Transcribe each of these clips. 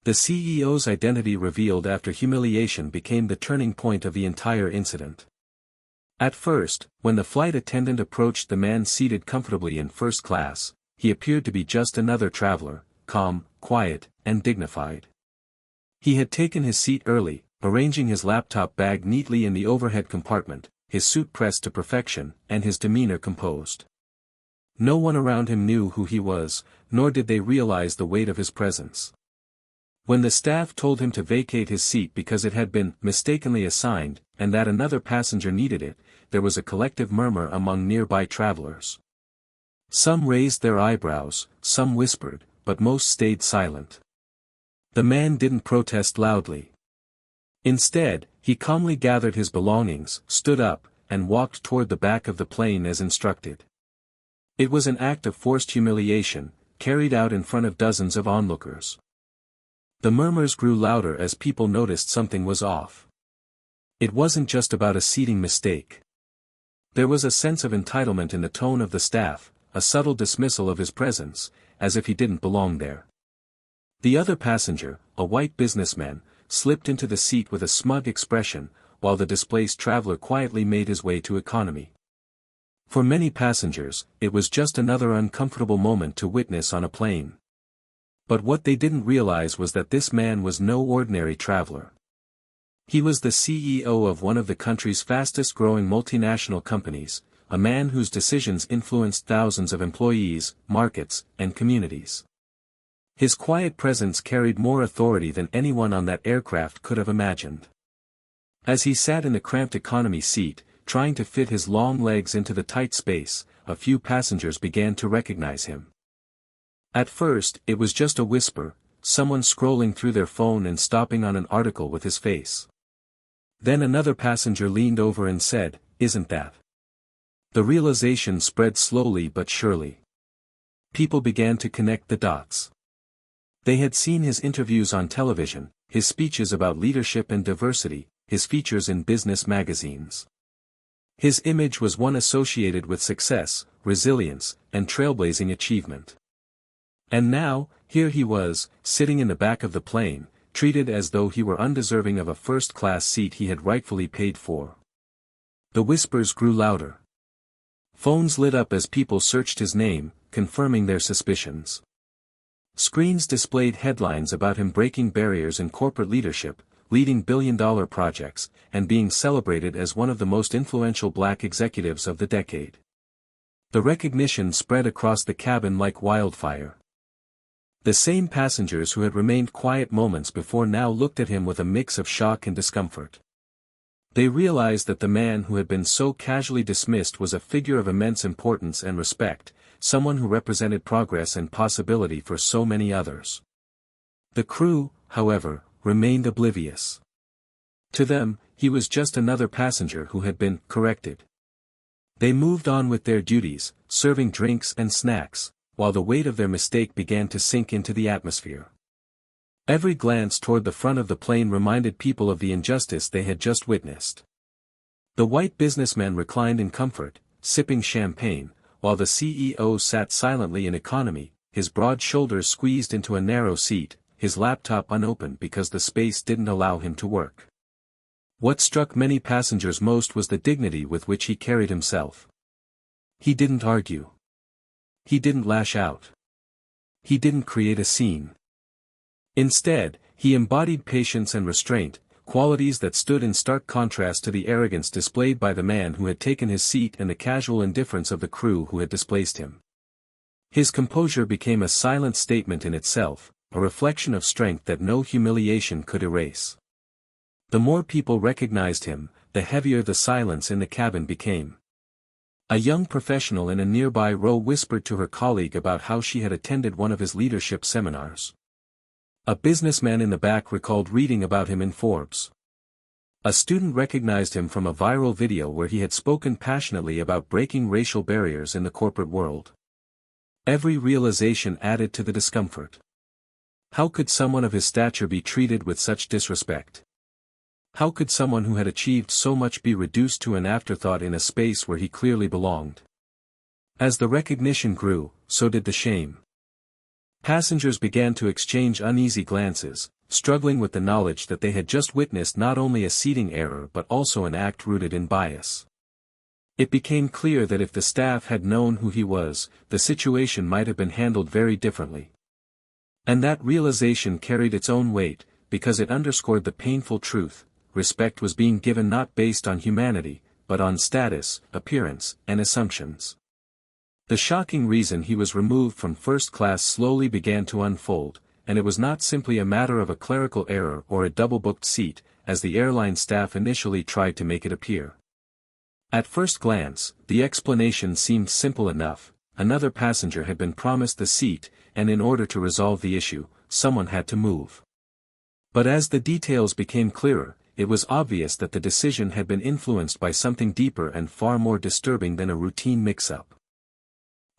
The CEO's identity revealed after humiliation became the turning point of the entire incident. At first, when the flight attendant approached the man seated comfortably in first class, he appeared to be just another traveler, calm, quiet, and dignified. He had taken his seat early, arranging his laptop bag neatly in the overhead compartment, his suit pressed to perfection, and his demeanor composed. No one around him knew who he was, nor did they realize the weight of his presence. When the staff told him to vacate his seat because it had been mistakenly assigned, and that another passenger needed it, there was a collective murmur among nearby travelers. Some raised their eyebrows, some whispered, but most stayed silent. The man didn't protest loudly. Instead, he calmly gathered his belongings, stood up, and walked toward the back of the plane as instructed. It was an act of forced humiliation, carried out in front of dozens of onlookers. The murmurs grew louder as people noticed something was off. It wasn't just about a seating mistake. There was a sense of entitlement in the tone of the staff, a subtle dismissal of his presence, as if he didn't belong there. The other passenger, a white businessman, slipped into the seat with a smug expression, while the displaced traveler quietly made his way to economy. For many passengers, it was just another uncomfortable moment to witness on a plane. But what they didn't realize was that this man was no ordinary traveler. He was the CEO of one of the country's fastest-growing multinational companies, a man whose decisions influenced thousands of employees, markets, and communities. His quiet presence carried more authority than anyone on that aircraft could have imagined. As he sat in the cramped economy seat, trying to fit his long legs into the tight space, a few passengers began to recognize him. At first, it was just a whisper, someone scrolling through their phone and stopping on an article with his face. Then another passenger leaned over and said, "Isn't that?" The realization spread slowly but surely. People began to connect the dots. They had seen his interviews on television, his speeches about leadership and diversity, his features in business magazines. His image was one associated with success, resilience, and trailblazing achievement. And now, here he was, sitting in the back of the plane, treated as though he were undeserving of a first-class seat he had rightfully paid for. The whispers grew louder. Phones lit up as people searched his name, confirming their suspicions. Screens displayed headlines about him breaking barriers in corporate leadership, leading billion-dollar projects, and being celebrated as one of the most influential black executives of the decade. The recognition spread across the cabin like wildfire. The same passengers who had remained quiet moments before now looked at him with a mix of shock and discomfort. They realized that the man who had been so casually dismissed was a figure of immense importance and respect, someone who represented progress and possibility for so many others. The crew, however, remained oblivious. To them, he was just another passenger who had been corrected. They moved on with their duties, serving drinks and snacks, while the weight of their mistake began to sink into the atmosphere. Every glance toward the front of the plane reminded people of the injustice they had just witnessed. The white businessman reclined in comfort, sipping champagne, while the CEO sat silently in economy, his broad shoulders squeezed into a narrow seat, his laptop unopened because the space didn't allow him to work. What struck many passengers most was the dignity with which he carried himself. He didn't argue. He didn't lash out. He didn't create a scene. Instead, he embodied patience and restraint, qualities that stood in stark contrast to the arrogance displayed by the man who had taken his seat and the casual indifference of the crew who had displaced him. His composure became a silent statement in itself, a reflection of strength that no humiliation could erase. The more people recognized him, the heavier the silence in the cabin became. A young professional in a nearby row whispered to her colleague about how she had attended one of his leadership seminars. A businessman in the back recalled reading about him in Forbes. A student recognized him from a viral video where he had spoken passionately about breaking racial barriers in the corporate world. Every realization added to the discomfort. How could someone of his stature be treated with such disrespect? How could someone who had achieved so much be reduced to an afterthought in a space where he clearly belonged? As the recognition grew, so did the shame. Passengers began to exchange uneasy glances, struggling with the knowledge that they had just witnessed not only a seating error but also an act rooted in bias. It became clear that if the staff had known who he was, the situation might have been handled very differently. And that realization carried its own weight, because it underscored the painful truth: respect was being given not based on humanity, but on status, appearance, and assumptions. The shocking reason he was removed from first class slowly began to unfold, and it was not simply a matter of a clerical error or a double-booked seat, as the airline staff initially tried to make it appear. At first glance, the explanation seemed simple enough: another passenger had been promised the seat, and in order to resolve the issue, someone had to move. But as the details became clearer, it was obvious that the decision had been influenced by something deeper and far more disturbing than a routine mix-up.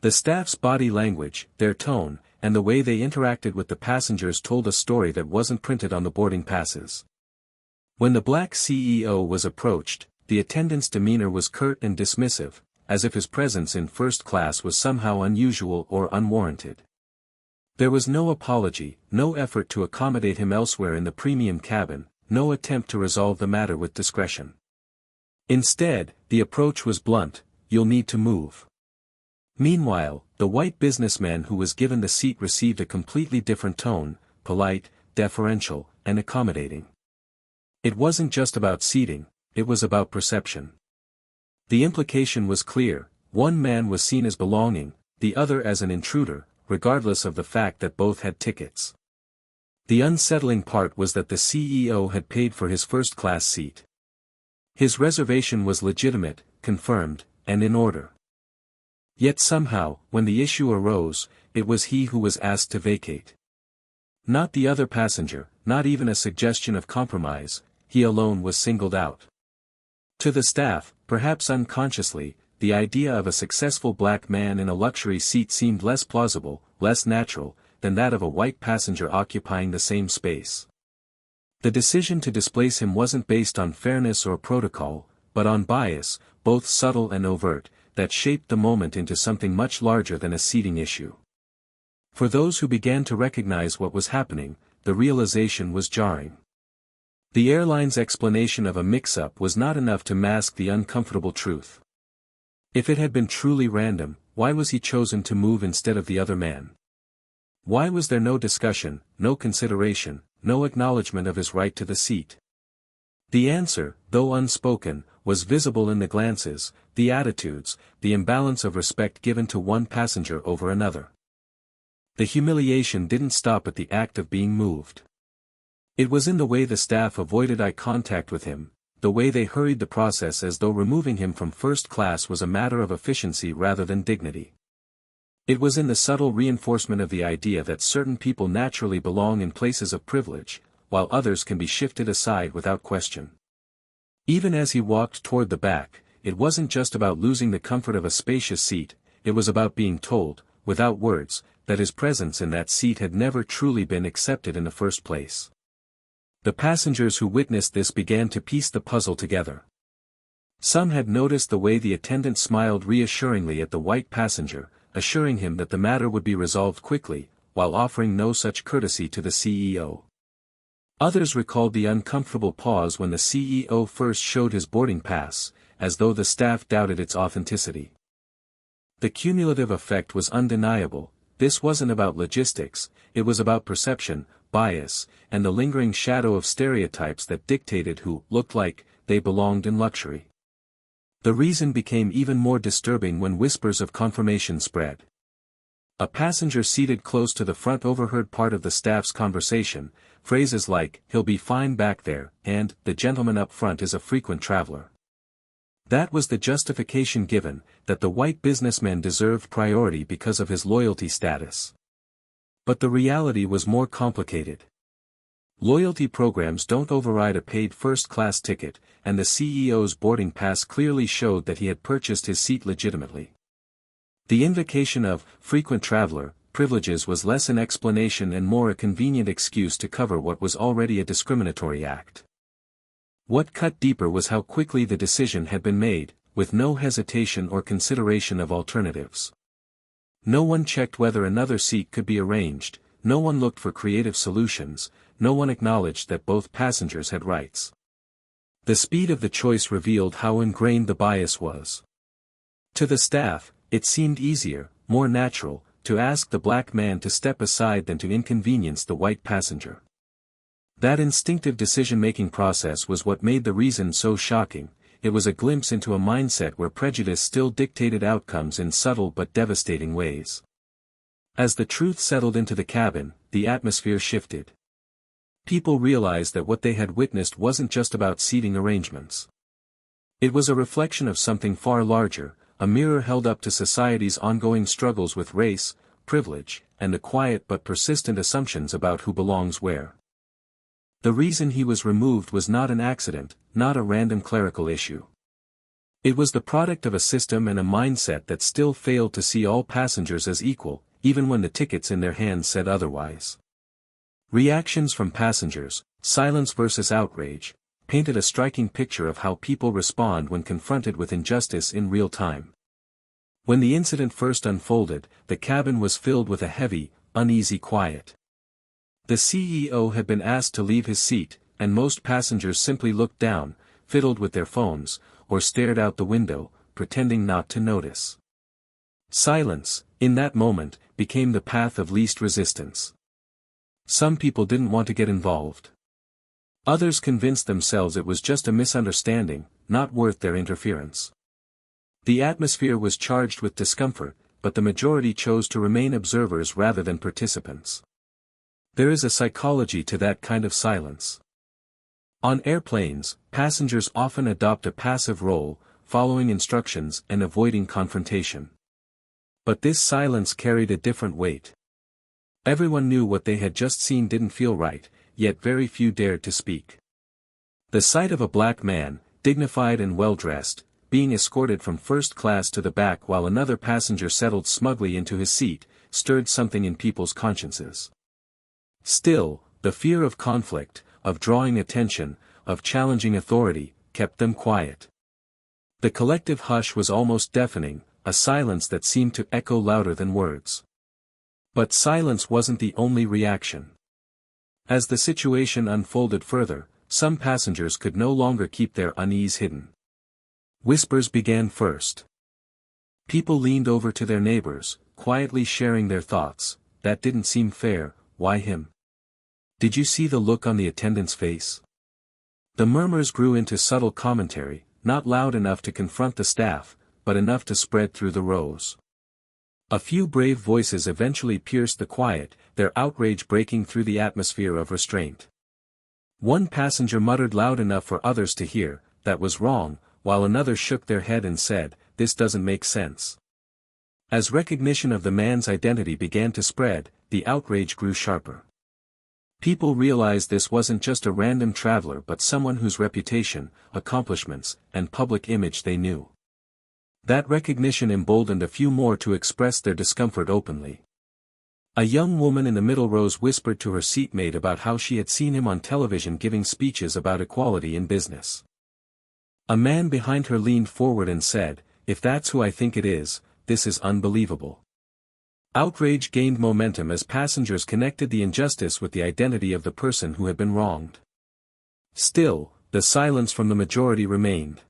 The staff's body language, their tone, and the way they interacted with the passengers told a story that wasn't printed on the boarding passes. When the black CEO was approached, the attendant's demeanor was curt and dismissive, as if his presence in first class was somehow unusual or unwarranted. There was no apology, no effort to accommodate him elsewhere in the premium cabin, no attempt to resolve the matter with discretion. Instead, the approach was blunt: "You'll need to move." Meanwhile, the white businessman who was given the seat received a completely different tone: polite, deferential, and accommodating. It wasn't just about seating, it was about perception. The implication was clear: one man was seen as belonging, the other as an intruder, regardless of the fact that both had tickets. The unsettling part was that the CEO had paid for his first-class seat. His reservation was legitimate, confirmed, and in order. Yet somehow, when the issue arose, it was he who was asked to vacate. Not the other passenger, not even a suggestion of compromise, he alone was singled out. To the staff, perhaps unconsciously, the idea of a successful black man in a luxury seat seemed less plausible, less natural, than that of a white passenger occupying the same space. The decision to displace him wasn't based on fairness or protocol, but on bias, both subtle and overt, that shaped the moment into something much larger than a seating issue. For those who began to recognize what was happening, the realization was jarring. The airline's explanation of a mix-up was not enough to mask the uncomfortable truth. If it had been truly random, why was he chosen to move instead of the other man? Why was there no discussion, no consideration, no acknowledgement of his right to the seat? The answer, though unspoken, was visible in the glances, the attitudes, the imbalance of respect given to one passenger over another. The humiliation didn't stop at the act of being moved. It was in the way the staff avoided eye contact with him, the way they hurried the process as though removing him from first class was a matter of efficiency rather than dignity. It was in the subtle reinforcement of the idea that certain people naturally belong in places of privilege, while others can be shifted aside without question. Even as he walked toward the back, it wasn't just about losing the comfort of a spacious seat, it was about being told, without words, that his presence in that seat had never truly been accepted in the first place. The passengers who witnessed this began to piece the puzzle together. Some had noticed the way the attendant smiled reassuringly at the white passenger, assuring him that the matter would be resolved quickly, while offering no such courtesy to the CEO. Others recalled the uncomfortable pause when the CEO first showed his boarding pass, as though the staff doubted its authenticity. The cumulative effect was undeniable. This wasn't about logistics, it was about perception, bias, and the lingering shadow of stereotypes that dictated who looked like they belonged in luxury. The reason became even more disturbing when whispers of confirmation spread. A passenger seated close to the front overheard part of the staff's conversation, phrases like, "He'll be fine back there," and, "The gentleman up front is a frequent traveler." That was the justification given, that the white businessman deserved priority because of his loyalty status. But the reality was more complicated. Loyalty programs don't override a paid first-class ticket, and the CEO's boarding pass clearly showed that he had purchased his seat legitimately. The invocation of frequent traveler privileges was less an explanation and more a convenient excuse to cover what was already a discriminatory act. What cut deeper was how quickly the decision had been made, with no hesitation or consideration of alternatives. No one checked whether another seat could be arranged, no one looked for creative solutions, no one acknowledged that both passengers had rights. The speed of the choice revealed how ingrained the bias was. To the staff, it seemed easier, more natural, to ask the black man to step aside than to inconvenience the white passenger. That instinctive decision-making process was what made the reason so shocking. It was a glimpse into a mindset where prejudice still dictated outcomes in subtle but devastating ways. As the truth settled into the cabin, the atmosphere shifted. People realized that what they had witnessed wasn't just about seating arrangements. It was a reflection of something far larger, a mirror held up to society's ongoing struggles with race, privilege, and the quiet but persistent assumptions about who belongs where. The reason he was removed was not an accident, not a random clerical issue. It was the product of a system and a mindset that still failed to see all passengers as equal, even when the tickets in their hands said otherwise. Reactions from passengers, silence versus outrage, painted a striking picture of how people respond when confronted with injustice in real time. When the incident first unfolded, the cabin was filled with a heavy, uneasy quiet. The CEO had been asked to leave his seat, and most passengers simply looked down, fiddled with their phones, or stared out the window, pretending not to notice. Silence, in that moment, became the path of least resistance. Some people didn't want to get involved. Others convinced themselves it was just a misunderstanding, not worth their interference. The atmosphere was charged with discomfort, but the majority chose to remain observers rather than participants. There is a psychology to that kind of silence. On airplanes, passengers often adopt a passive role, following instructions and avoiding confrontation. But this silence carried a different weight. Everyone knew what they had just seen didn't feel right, yet very few dared to speak. The sight of a black man, dignified and well-dressed, being escorted from first class to the back while another passenger settled smugly into his seat, stirred something in people's consciences. Still, the fear of conflict, of drawing attention, of challenging authority, kept them quiet. The collective hush was almost deafening, a silence that seemed to echo louder than words. But silence wasn't the only reaction. As the situation unfolded further, some passengers could no longer keep their unease hidden. Whispers began first. People leaned over to their neighbors, quietly sharing their thoughts. That didn't seem fair, why him? Did you see the look on the attendant's face? The murmurs grew into subtle commentary, not loud enough to confront the staff, but enough to spread through the rows. A few brave voices eventually pierced the quiet, their outrage breaking through the atmosphere of restraint. One passenger muttered loud enough for others to hear, "That was wrong," while another shook their head and said, "This doesn't make sense." As recognition of the man's identity began to spread, the outrage grew sharper. People realized this wasn't just a random traveler but someone whose reputation, accomplishments, and public image they knew. That recognition emboldened a few more to express their discomfort openly. A young woman in the middle rows whispered to her seatmate about how she had seen him on television giving speeches about equality in business. A man behind her leaned forward and said, "If that's who I think it is, this is unbelievable." Outrage gained momentum as passengers connected the injustice with the identity of the person who had been wronged. Still, the silence from the majority remained.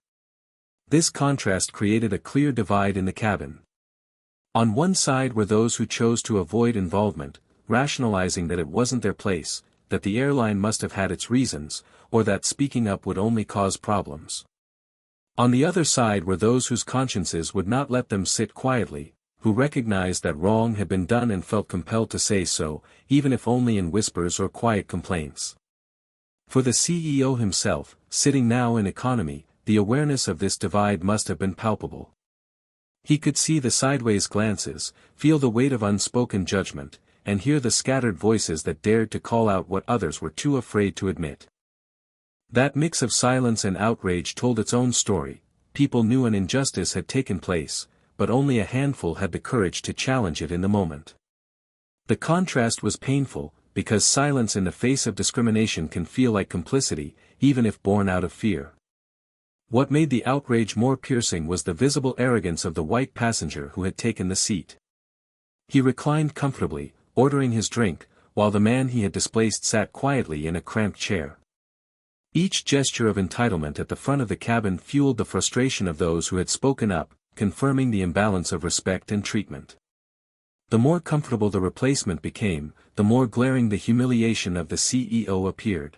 This contrast created a clear divide in the cabin. On one side were those who chose to avoid involvement, rationalizing that it wasn't their place, that the airline must have had its reasons, or that speaking up would only cause problems. On the other side were those whose consciences would not let them sit quietly, who recognized that wrong had been done and felt compelled to say so, even if only in whispers or quiet complaints. For the CEO himself, sitting now in economy, the awareness of this divide must have been palpable. He could see the sideways glances, feel the weight of unspoken judgment, and hear the scattered voices that dared to call out what others were too afraid to admit. That mix of silence and outrage told its own story. People knew an injustice had taken place, but only a handful had the courage to challenge it in the moment. The contrast was painful, because silence in the face of discrimination can feel like complicity, even if born out of fear. What made the outrage more piercing was the visible arrogance of the white passenger who had taken the seat. He reclined comfortably, ordering his drink, while the man he had displaced sat quietly in a cramped chair. Each gesture of entitlement at the front of the cabin fueled the frustration of those who had spoken up, confirming the imbalance of respect and treatment. The more comfortable the replacement became, the more glaring the humiliation of the CEO appeared.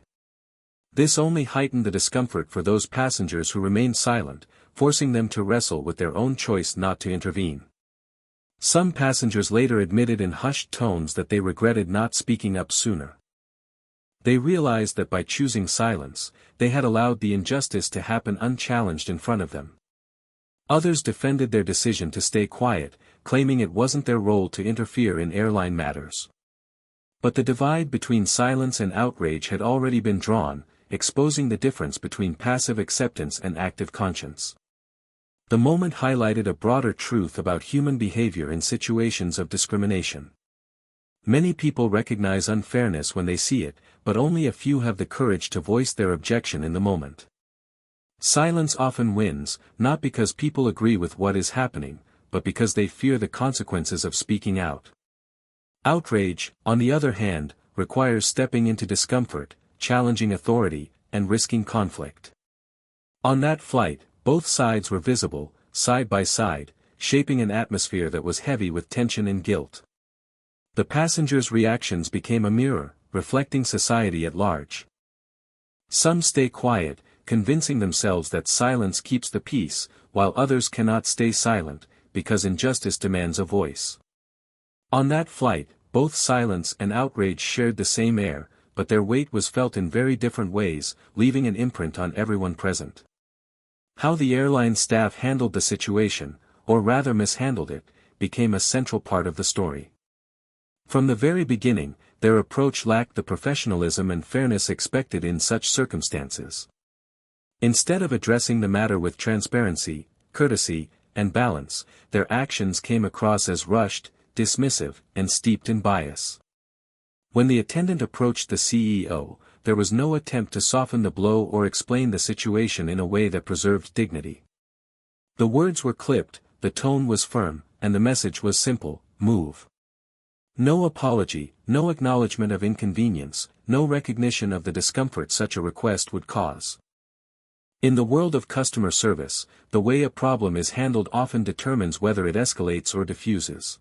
This only heightened the discomfort for those passengers who remained silent, forcing them to wrestle with their own choice not to intervene. Some passengers later admitted in hushed tones that they regretted not speaking up sooner. They realized that by choosing silence, they had allowed the injustice to happen unchallenged in front of them. Others defended their decision to stay quiet, claiming it wasn't their role to interfere in airline matters. But the divide between silence and outrage had already been drawn, exposing the difference between passive acceptance and active conscience. The moment highlighted a broader truth about human behavior in situations of discrimination. Many people recognize unfairness when they see it, but only a few have the courage to voice their objection in the moment. Silence often wins, not because people agree with what is happening, but because they fear the consequences of speaking out. Outrage, on the other hand, requires stepping into discomfort, challenging authority, and risking conflict. On that flight, both sides were visible, side by side, shaping an atmosphere that was heavy with tension and guilt. The passengers' reactions became a mirror, reflecting society at large. Some stay quiet, convincing themselves that silence keeps the peace, while others cannot stay silent, because injustice demands a voice. On that flight, both silence and outrage shared the same air, but their weight was felt in very different ways, leaving an imprint on everyone present. How the airline staff handled the situation, or rather mishandled it, became a central part of the story. From the very beginning, their approach lacked the professionalism and fairness expected in such circumstances. Instead of addressing the matter with transparency, courtesy, and balance, their actions came across as rushed, dismissive, and steeped in bias. When the attendant approached the CEO, there was no attempt to soften the blow or explain the situation in a way that preserved dignity. The words were clipped, the tone was firm, and the message was simple: move. No apology, no acknowledgement of inconvenience, no recognition of the discomfort such a request would cause. In the world of customer service, the way a problem is handled often determines whether it escalates or diffuses.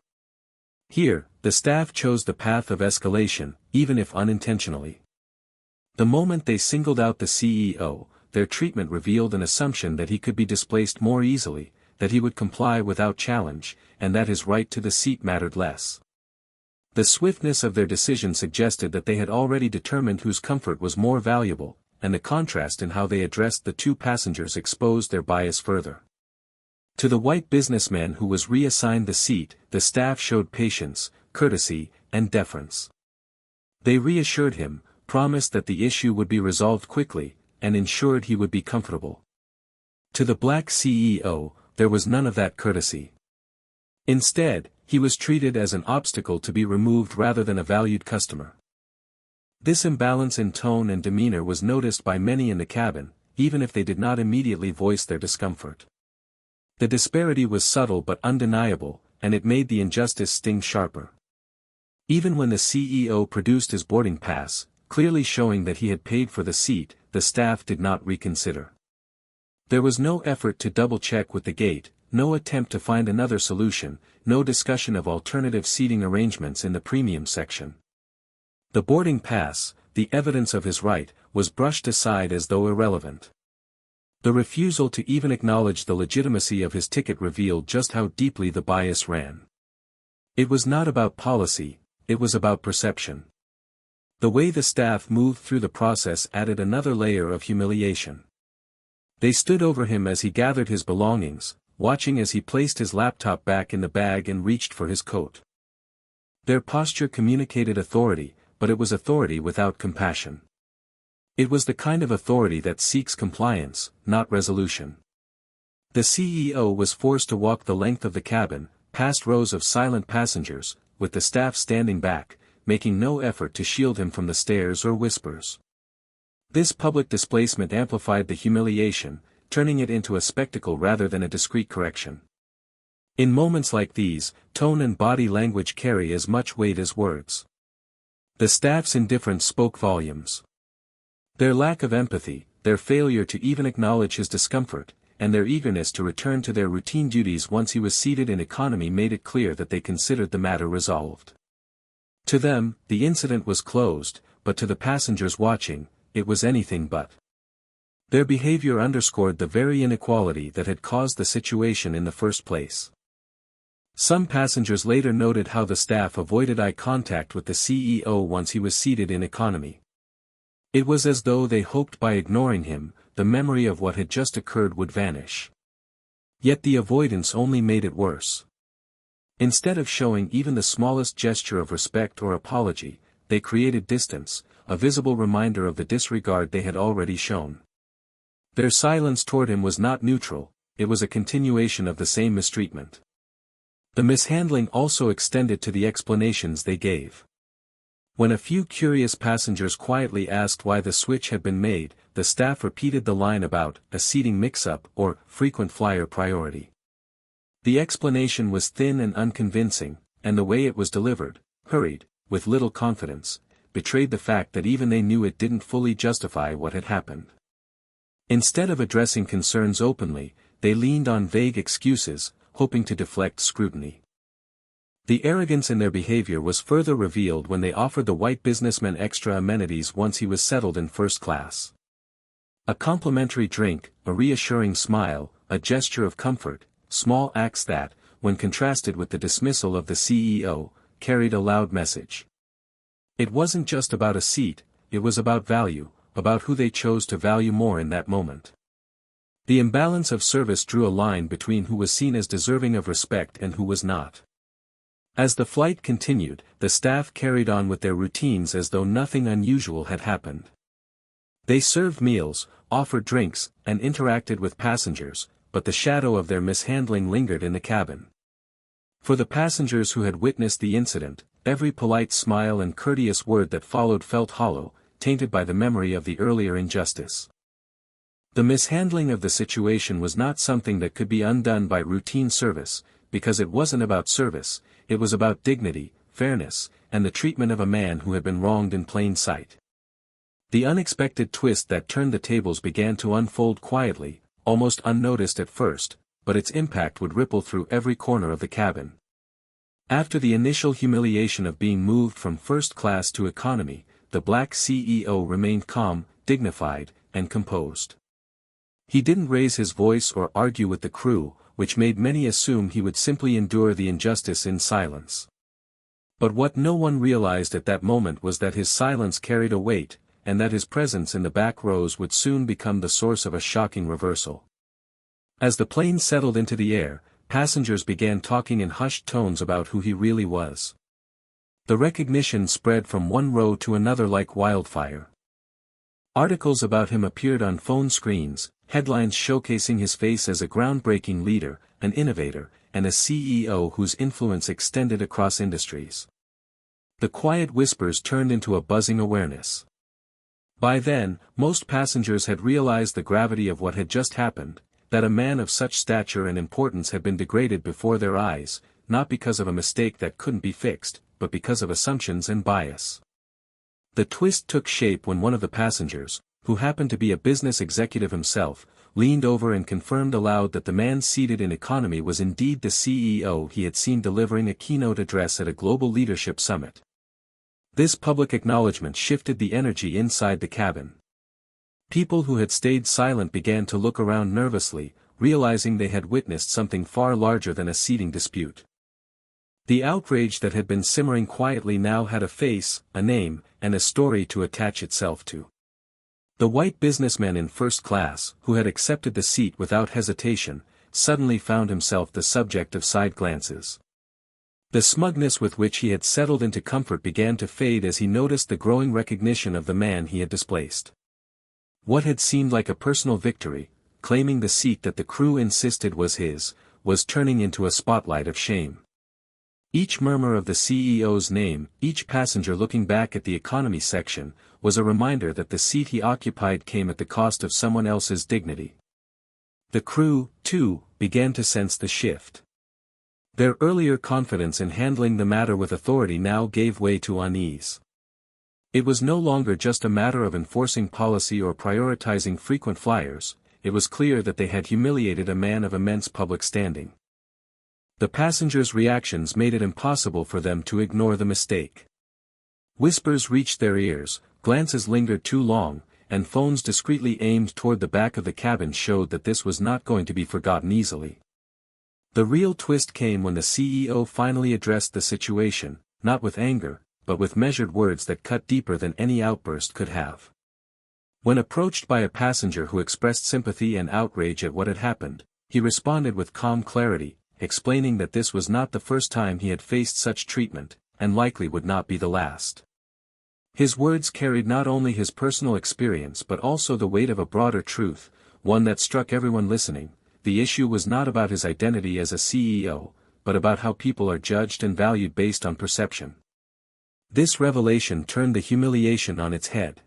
Here, the staff chose the path of escalation, even if unintentionally. The moment they singled out the CEO, their treatment revealed an assumption that he could be displaced more easily, that he would comply without challenge, and that his right to the seat mattered less. The swiftness of their decision suggested that they had already determined whose comfort was more valuable, and the contrast in how they addressed the two passengers exposed their bias further. To the white businessman who was reassigned the seat, the staff showed patience, courtesy, and deference. They reassured him, promised that the issue would be resolved quickly, and ensured he would be comfortable. To the black CEO, there was none of that courtesy. Instead, he was treated as an obstacle to be removed rather than a valued customer. This imbalance in tone and demeanor was noticed by many in the cabin, even if they did not immediately voice their discomfort. The disparity was subtle but undeniable, and it made the injustice sting sharper. Even when the CEO produced his boarding pass, clearly showing that he had paid for the seat, the staff did not reconsider. There was no effort to double-check with the gate, no attempt to find another solution, no discussion of alternative seating arrangements in the premium section. The boarding pass, the evidence of his right, was brushed aside as though irrelevant. The refusal to even acknowledge the legitimacy of his ticket revealed just how deeply the bias ran. It was not about policy, it was about perception. The way the staff moved through the process added another layer of humiliation. They stood over him as he gathered his belongings, watching as he placed his laptop back in the bag and reached for his coat. Their posture communicated authority, but it was authority without compassion. It was the kind of authority that seeks compliance, not resolution. The CEO was forced to walk the length of the cabin, past rows of silent passengers, with the staff standing back, making no effort to shield him from the stares or whispers. This public displacement amplified the humiliation, turning it into a spectacle rather than a discreet correction. In moments like these, tone and body language carry as much weight as words. The staff's indifference spoke volumes. Their lack of empathy, their failure to even acknowledge his discomfort, and their eagerness to return to their routine duties once he was seated in economy made it clear that they considered the matter resolved. To them, the incident was closed, but to the passengers watching, it was anything but. Their behavior underscored the very inequality that had caused the situation in the first place. Some passengers later noted how the staff avoided eye contact with the CEO once he was seated in economy. It was as though they hoped by ignoring him, the memory of what had just occurred would vanish. Yet the avoidance only made it worse. Instead of showing even the smallest gesture of respect or apology, they created distance, a visible reminder of the disregard they had already shown. Their silence toward him was not neutral, it was a continuation of the same mistreatment. The mishandling also extended to the explanations they gave. When a few curious passengers quietly asked why the switch had been made, the staff repeated the line about a seating mix-up or frequent flyer priority. The explanation was thin and unconvincing, and the way it was delivered, hurried, with little confidence, betrayed the fact that even they knew it didn't fully justify what had happened. Instead of addressing concerns openly, they leaned on vague excuses, hoping to deflect scrutiny. The arrogance in their behavior was further revealed when they offered the white businessman extra amenities once he was settled in first class. A complimentary drink, a reassuring smile, a gesture of comfort, small acts that, when contrasted with the dismissal of the CEO, carried a loud message. It wasn't just about a seat, it was about value, about who they chose to value more in that moment. The imbalance of service drew a line between who was seen as deserving of respect and who was not. As the flight continued, the staff carried on with their routines as though nothing unusual had happened. They served meals, offered drinks, and interacted with passengers, but the shadow of their mishandling lingered in the cabin. For the passengers who had witnessed the incident, every polite smile and courteous word that followed felt hollow, tainted by the memory of the earlier injustice. The mishandling of the situation was not something that could be undone by routine service, because it wasn't about service, it was about dignity, fairness, and the treatment of a man who had been wronged in plain sight. The unexpected twist that turned the tables began to unfold quietly, almost unnoticed at first, but its impact would ripple through every corner of the cabin. After the initial humiliation of being moved from first class to economy, the black CEO remained calm, dignified, and composed. He didn't raise his voice or argue with the crew, which made many assume he would simply endure the injustice in silence. But what no one realized at that moment was that his silence carried a weight, and that his presence in the back rows would soon become the source of a shocking reversal. As the plane settled into the air, passengers began talking in hushed tones about who he really was. The recognition spread from one row to another like wildfire. Articles about him appeared on phone screens, headlines showcasing his face as a groundbreaking leader, an innovator, and a CEO whose influence extended across industries. The quiet whispers turned into a buzzing awareness. By then, most passengers had realized the gravity of what had just happened, that a man of such stature and importance had been degraded before their eyes, not because of a mistake that couldn't be fixed, but because of assumptions and bias. The twist took shape when one of the passengers, who happened to be a business executive himself, leaned over and confirmed aloud that the man seated in economy was indeed the CEO he had seen delivering a keynote address at a global leadership summit. This public acknowledgement shifted the energy inside the cabin. People who had stayed silent began to look around nervously, realizing they had witnessed something far larger than a seating dispute. The outrage that had been simmering quietly now had a face, a name, and a story to attach itself to. The white businessman in first class, who had accepted the seat without hesitation, suddenly found himself the subject of side glances. The smugness with which he had settled into comfort began to fade as he noticed the growing recognition of the man he had displaced. What had seemed like a personal victory, claiming the seat that the crew insisted was his, was turning into a spotlight of shame. Each murmur of the CEO's name, each passenger looking back at the economy section, was a reminder that the seat he occupied came at the cost of someone else's dignity. The crew, too, began to sense the shift. Their earlier confidence in handling the matter with authority now gave way to unease. It was no longer just a matter of enforcing policy or prioritizing frequent flyers, it was clear that they had humiliated a man of immense public standing. The passengers' reactions made it impossible for them to ignore the mistake. Whispers reached their ears, glances lingered too long, and phones discreetly aimed toward the back of the cabin showed that this was not going to be forgotten easily. The real twist came when the CEO finally addressed the situation, not with anger, but with measured words that cut deeper than any outburst could have. When approached by a passenger who expressed sympathy and outrage at what had happened, he responded with calm clarity, explaining that this was not the first time he had faced such treatment, and likely would not be the last. His words carried not only his personal experience but also the weight of a broader truth, one that struck everyone listening. The issue was not about his identity as a CEO, but about how people are judged and valued based on perception. This revelation turned the humiliation on its head.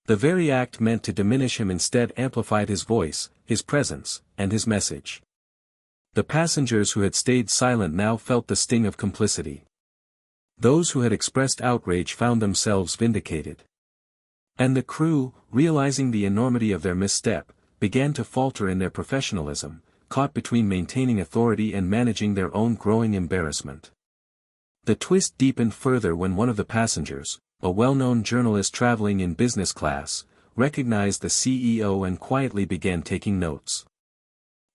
The very act meant to diminish him instead amplified his voice, his presence, and his message. The passengers who had stayed silent now felt the sting of complicity. Those who had expressed outrage found themselves vindicated. And the crew, realizing the enormity of their misstep, began to falter in their professionalism, caught between maintaining authority and managing their own growing embarrassment. The twist deepened further when one of the passengers, a well-known journalist traveling in business class, recognized the CEO and quietly began taking notes.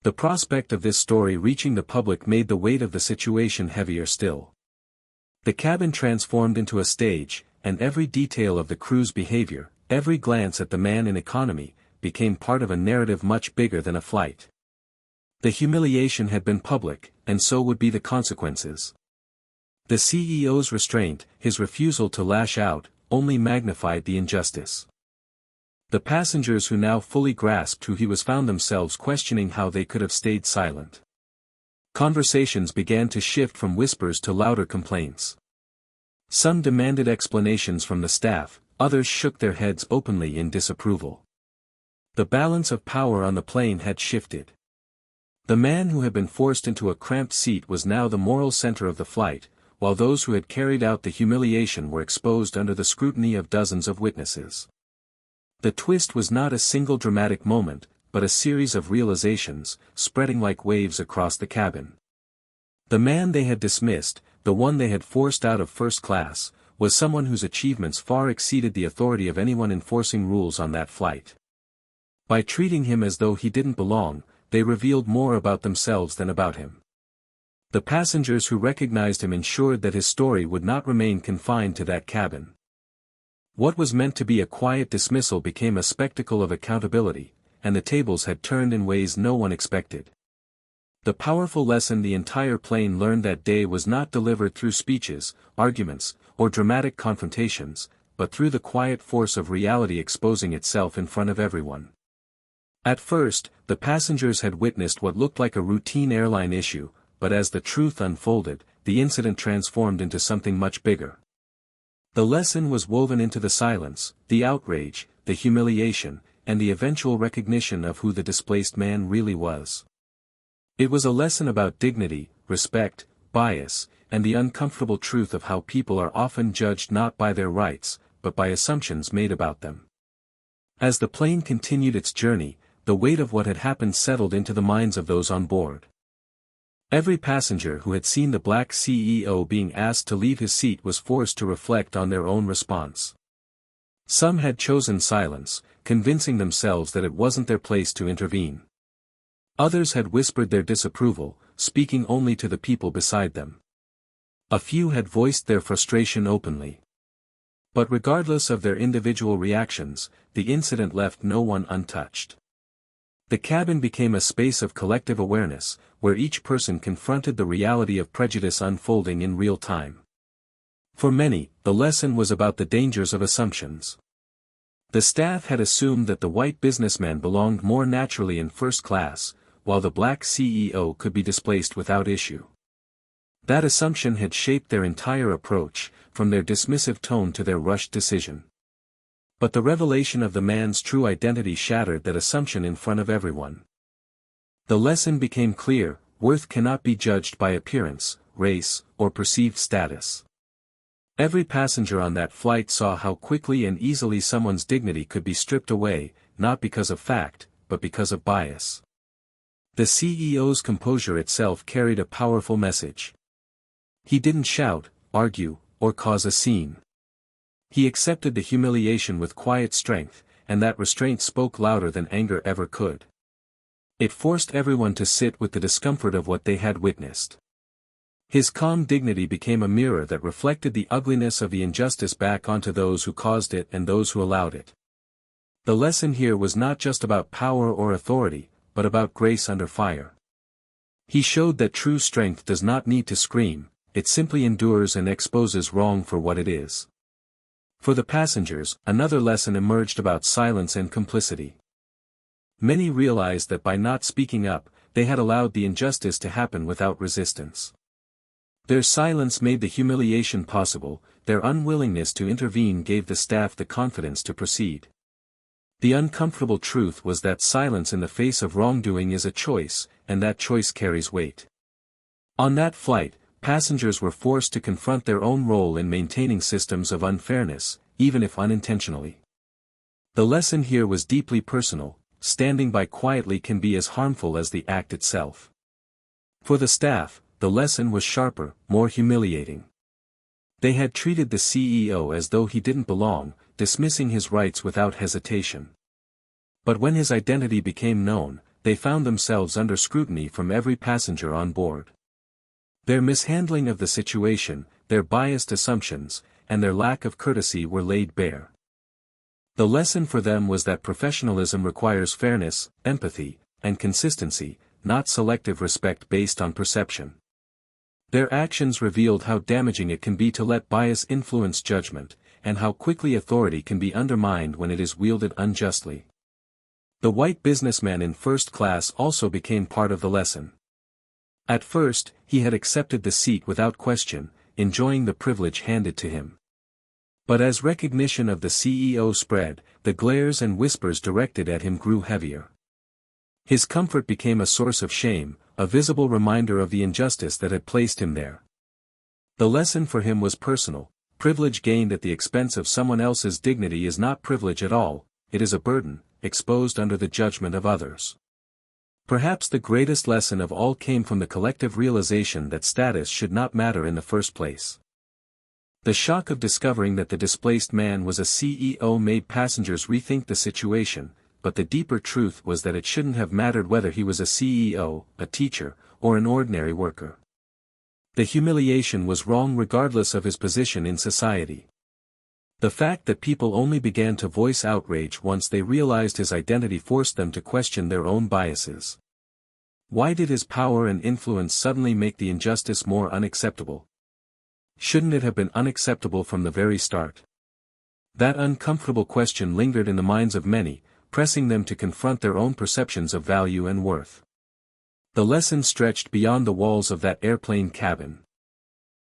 The prospect of this story reaching the public made the weight of the situation heavier still. The cabin transformed into a stage, and every detail of the crew's behavior, every glance at the man in economy, became part of a narrative much bigger than a flight. The humiliation had been public, and so would be the consequences. The CEO's restraint, his refusal to lash out, only magnified the injustice. The passengers who now fully grasped who he was found themselves questioning how they could have stayed silent. Conversations began to shift from whispers to louder complaints. Some demanded explanations from the staff, others shook their heads openly in disapproval. The balance of power on the plane had shifted. The man who had been forced into a cramped seat was now the moral center of the flight, while those who had carried out the humiliation were exposed under the scrutiny of dozens of witnesses. The twist was not a single dramatic moment, but a series of realizations, spreading like waves across the cabin. The man they had dismissed, the one they had forced out of first class, was someone whose achievements far exceeded the authority of anyone enforcing rules on that flight. By treating him as though he didn't belong, they revealed more about themselves than about him. The passengers who recognized him ensured that his story would not remain confined to that cabin. What was meant to be a quiet dismissal became a spectacle of accountability, and the tables had turned in ways no one expected. The powerful lesson the entire plane learned that day was not delivered through speeches, arguments, or dramatic confrontations, but through the quiet force of reality exposing itself in front of everyone. At first, the passengers had witnessed what looked like a routine airline issue, but as the truth unfolded, the incident transformed into something much bigger. The lesson was woven into the silence, the outrage, the humiliation, and the eventual recognition of who the displaced man really was. It was a lesson about dignity, respect, bias, and the uncomfortable truth of how people are often judged not by their rights, but by assumptions made about them. As the plane continued its journey, the weight of what had happened settled into the minds of those on board. Every passenger who had seen the black CEO being asked to leave his seat was forced to reflect on their own response. Some had chosen silence, convincing themselves that it wasn't their place to intervene. Others had whispered their disapproval, speaking only to the people beside them. A few had voiced their frustration openly. But regardless of their individual reactions, the incident left no one untouched. The cabin became a space of collective awareness, where each person confronted the reality of prejudice unfolding in real time. For many, the lesson was about the dangers of assumptions. The staff had assumed that the white businessman belonged more naturally in first class, while the black CEO could be displaced without issue. That assumption had shaped their entire approach, from their dismissive tone to their rushed decision. But the revelation of the man's true identity shattered that assumption in front of everyone. The lesson became clear: worth cannot be judged by appearance, race, or perceived status. Every passenger on that flight saw how quickly and easily someone's dignity could be stripped away, not because of fact, but because of bias. The CEO's composure itself carried a powerful message. He didn't shout, argue, or cause a scene. He accepted the humiliation with quiet strength, and that restraint spoke louder than anger ever could. It forced everyone to sit with the discomfort of what they had witnessed. His calm dignity became a mirror that reflected the ugliness of the injustice back onto those who caused it and those who allowed it. The lesson here was not just about power or authority, but about grace under fire. He showed that true strength does not need to scream, it simply endures and exposes wrong for what it is. For the passengers, another lesson emerged about silence and complicity. Many realized that by not speaking up, they had allowed the injustice to happen without resistance. Their silence made the humiliation possible, their unwillingness to intervene gave the staff the confidence to proceed. The uncomfortable truth was that silence in the face of wrongdoing is a choice, and that choice carries weight. On that flight, passengers were forced to confront their own role in maintaining systems of unfairness, even if unintentionally. The lesson here was deeply personal. Standing by quietly can be as harmful as the act itself. For the staff, the lesson was sharper, more humiliating. They had treated the CEO as though he didn't belong, dismissing his rights without hesitation. But when his identity became known, they found themselves under scrutiny from every passenger on board. Their mishandling of the situation, their biased assumptions, and their lack of courtesy were laid bare. The lesson for them was that professionalism requires fairness, empathy, and consistency, not selective respect based on perception. Their actions revealed how damaging it can be to let bias influence judgment, and how quickly authority can be undermined when it is wielded unjustly. The white businessman in first class also became part of the lesson. At first, he had accepted the seat without question, enjoying the privilege handed to him. But as recognition of the CEO spread, the glares and whispers directed at him grew heavier. His comfort became a source of shame, a visible reminder of the injustice that had placed him there. The lesson for him was personal. Privilege gained at the expense of someone else's dignity is not privilege at all, it is a burden, exposed under the judgment of others. Perhaps the greatest lesson of all came from the collective realization that status should not matter in the first place. The shock of discovering that the displaced man was a CEO made passengers rethink the situation, but the deeper truth was that it shouldn't have mattered whether he was a CEO, a teacher, or an ordinary worker. The humiliation was wrong regardless of his position in society. The fact that people only began to voice outrage once they realized his identity forced them to question their own biases. Why did his power and influence suddenly make the injustice more unacceptable? Shouldn't it have been unacceptable from the very start? That uncomfortable question lingered in the minds of many, pressing them to confront their own perceptions of value and worth. The lesson stretched beyond the walls of that airplane cabin.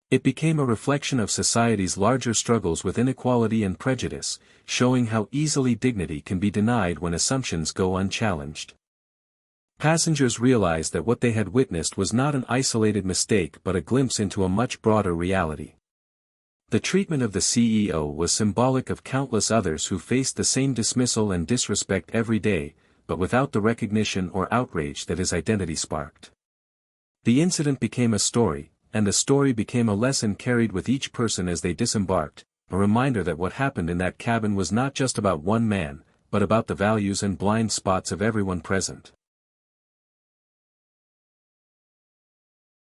It became a reflection of society's larger struggles with inequality and prejudice, showing how easily dignity can be denied when assumptions go unchallenged. Passengers realized that what they had witnessed was not an isolated mistake but a glimpse into a much broader reality. The treatment of the CEO was symbolic of countless others who faced the same dismissal and disrespect every day, but without the recognition or outrage that his identity sparked. The incident became a story, and the story became a lesson carried with each person as they disembarked, a reminder that what happened in that cabin was not just about one man, but about the values and blind spots of everyone present.